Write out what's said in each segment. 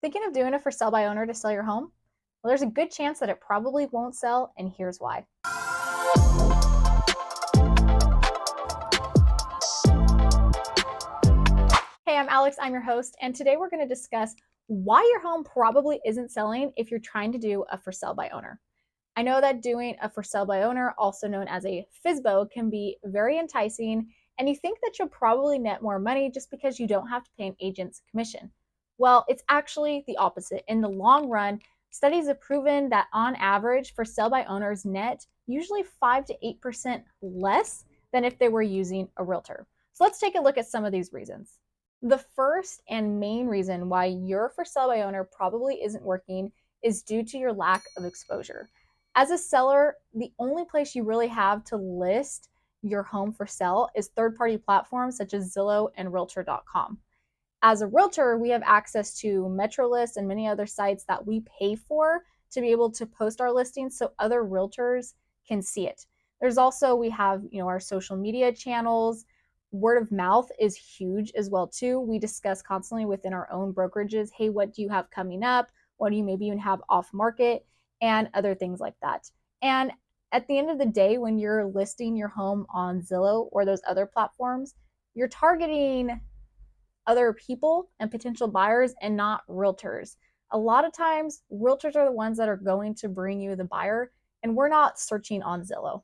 Thinking of doing a for sale by owner to sell your home? Well, there's a good chance that it probably won't sell, and here's why. Hey, I'm Alex, I'm your host, and today we're going to discuss why your home probably isn't selling if you're trying to do a for sale by owner. I know that doing a for sale by owner, also known as a FSBO, can be very enticing, and you think that you'll probably net more money just because you don't have to pay an agent's commission. Well, it's actually the opposite. In the long run, studies have proven that on average, for sale by owners net usually 5 to 8% less than if they were using a realtor. So let's take a look at some of these reasons. The first and main reason why your for sale by owner probably isn't working is due to your lack of exposure. As a seller, the only place you really have to list your home for sale is third-party platforms such as Zillow and realtor.com. As a realtor, we have access to MetroList and many other sites that we pay for to be able to post our listings so other realtors can see it. There's also, we have, our social media channels. Word of mouth is huge as well too. We discuss constantly within our own brokerages, hey, what do you have coming up? What do you maybe even have off market? And other things like that. And at the end of the day, when you're listing your home on Zillow or those other platforms, you're targeting other people and potential buyers and not realtors. A lot of times, realtors are the ones that are going to bring you the buyer, and we're not searching on Zillow.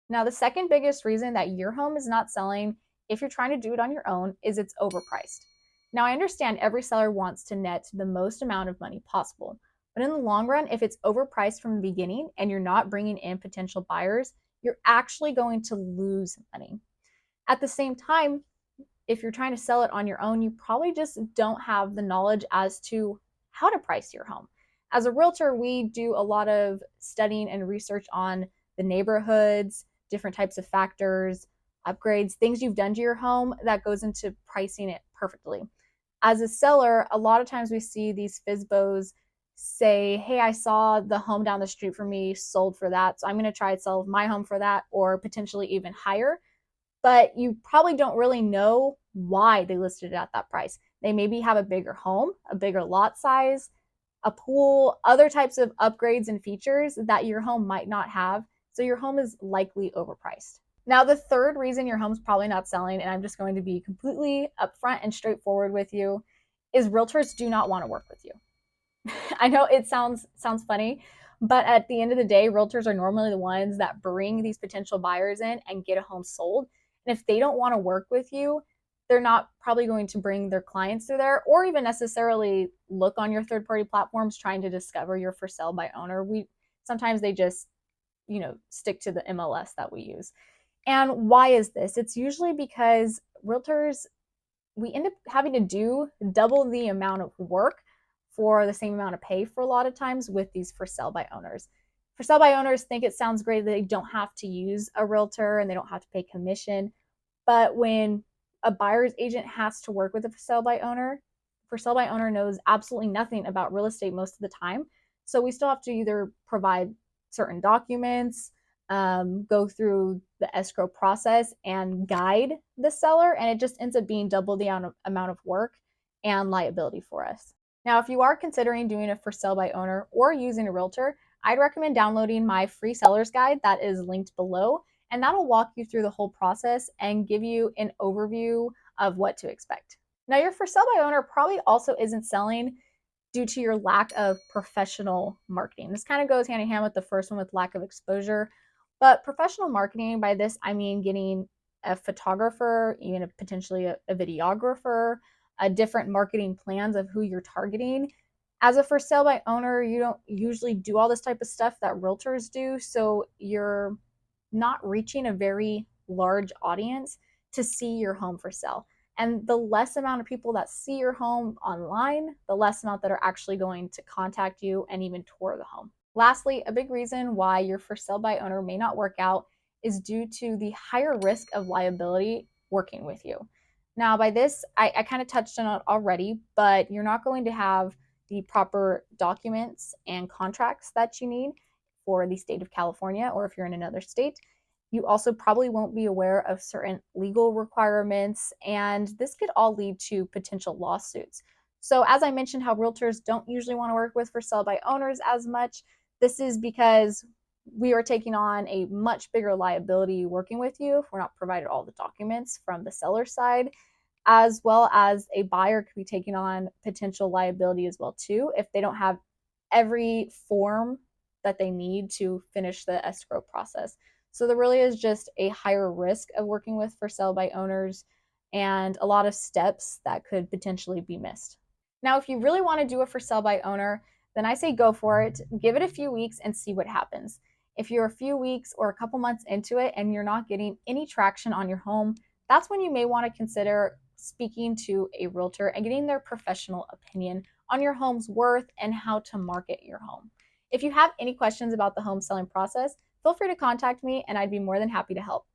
Now, the second biggest reason that your home is not selling if you're trying to do it on your own is it's overpriced. Now, I understand every seller wants to net the most amount of money possible, but in the long run, if it's overpriced from the beginning and you're not bringing in potential buyers, you're actually going to lose money. At the same time, if you're trying to sell it on your own, you probably just don't have the knowledge as to how to price your home. As a realtor, we do a lot of studying and research on the neighborhoods, different types of factors, upgrades, things you've done to your home that goes into pricing it perfectly. As a seller, a lot of times we see these FSBOs say, hey, I saw the home down the street from me sold for that, so I'm going to try to sell my home for that, or potentially even higher. But you probably don't really know why they listed it at that price. They maybe have a bigger home, a bigger lot size, a pool, other types of upgrades and features that your home might not have. So your home is likely overpriced. Now, the third reason your home's probably not selling, and I'm just going to be completely upfront and straightforward with you, is realtors do not want to work with you. I know it sounds funny, but at the end of the day, realtors are normally the ones that bring these potential buyers in and get a home sold. And if they don't want to work with you, they're not probably going to bring their clients through there or even necessarily look on your third-party platforms trying to discover your for sale by owner. Sometimes they just, stick to the MLS that we use. And why is this? It's usually because realtors, we end up having to do double the amount of work for the same amount of pay for a lot of times with these for sale by owners. For sale by owners think it sounds great that they don't have to use a realtor and they don't have to pay commission. But when a buyer's agent has to work with a for sale by owner knows absolutely nothing about real estate most of the time. So we still have to either provide certain documents, go through the escrow process and guide the seller. And it just ends up being double the amount of work and liability for us. Now, if you are considering doing a for sale by owner or using a realtor, I'd recommend downloading my free seller's guide that is linked below, and that'll walk you through the whole process and give you an overview of what to expect. Now, your for sale by owner probably also isn't selling due to your lack of professional marketing. This kind of goes hand in hand with the first one with lack of exposure, but professional marketing, by this, I mean getting a photographer, even potentially a videographer, different marketing plans of who you're targeting. As a for sale by owner, you don't usually do all this type of stuff that realtors do, so you're not reaching a very large audience to see your home for sale. And the less amount of people that see your home online, the less amount that are actually going to contact you and even tour the home. Lastly, a big reason why your for sale by owner may not work out is due to the higher risk of liability working with you. Now, by this, I kind of touched on it already, but you're not going to have the proper documents and contracts that you need for the state of California, or if you're in another state. You also probably won't be aware of certain legal requirements, and this could all lead to potential lawsuits. So as I mentioned, how realtors don't usually want to work with for sale by owners as much, this is because we are taking on a much bigger liability working with you if we're not provided all the documents from the seller side, as well as a buyer could be taking on potential liability as well too if they don't have every form that they need to finish the escrow process. So there really is just a higher risk of working with for sale by owners and a lot of steps that could potentially be missed. Now, if you really want to do a for sale by owner, then I say go for it. Give it a few weeks and see what happens. If you're a few weeks or a couple months into it and you're not getting any traction on your home, that's when you may want to consider speaking to a realtor and getting their professional opinion on your home's worth and how to market your home. If you have any questions about the home selling process, feel free to contact me and I'd be more than happy to help.